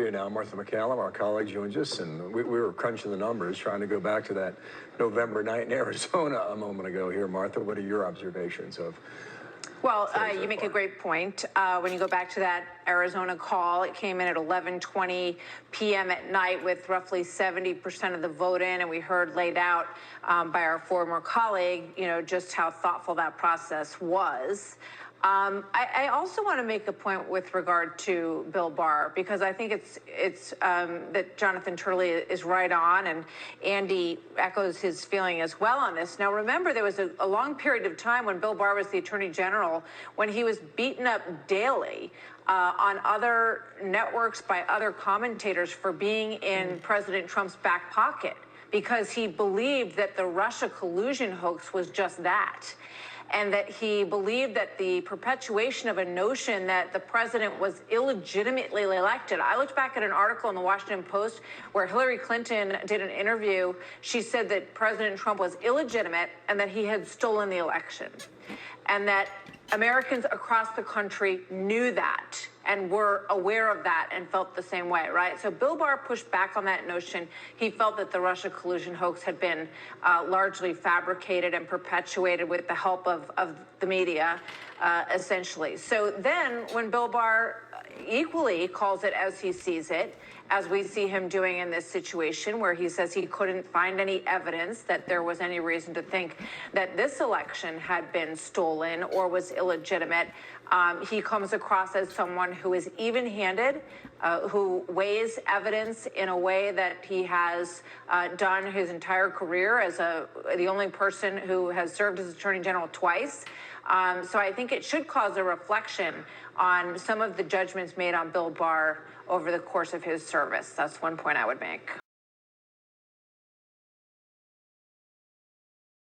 you now. Martha MacCallum, our colleague, joins us, and we were crunching the numbers, trying to go back to that November night in Arizona a moment ago here. Martha, what are your observations of? Well, you make a great point. When you go back to that Arizona call, it came in at 11:20 p.m. at night with roughly 70% of the vote in, and we heard laid out by our former colleague, just how thoughtful that process was. I also want to make a point with regard to Bill Barr, because I think it's that Jonathan Turley is right on, and Andy echoes his feeling as well on this. Now, remember, there was a long period of time when Bill Barr was the Attorney General when he was beaten up daily on other networks by other commentators for being in President Trump's back pocket, because he believed that the Russia collusion hoax was just that. And that he believed that the perpetuation of a notion that the president was illegitimately elected. I looked back at an article in the Washington Post where Hillary Clinton did an interview. She said that President Trump was illegitimate and that he had stolen the election. And that Americans across the country knew that and were aware of that and felt the same way, right? So Bill Barr pushed back on that notion. He felt that the Russia collusion hoax had been largely fabricated and perpetuated with the help of the media, essentially. So then when Bill Barr equally calls it as he sees it, as we see him doing in this situation, where he says he couldn't find any evidence that there was any reason to think that this election had been stolen or was illegitimate. He comes across as someone who is even-handed, who weighs evidence in a way that he has done his entire career as the only person who has served as Attorney General twice. So I think it should cause a reflection on some of the judgments made on Bill Barr over the course of his service. That's one point I would make.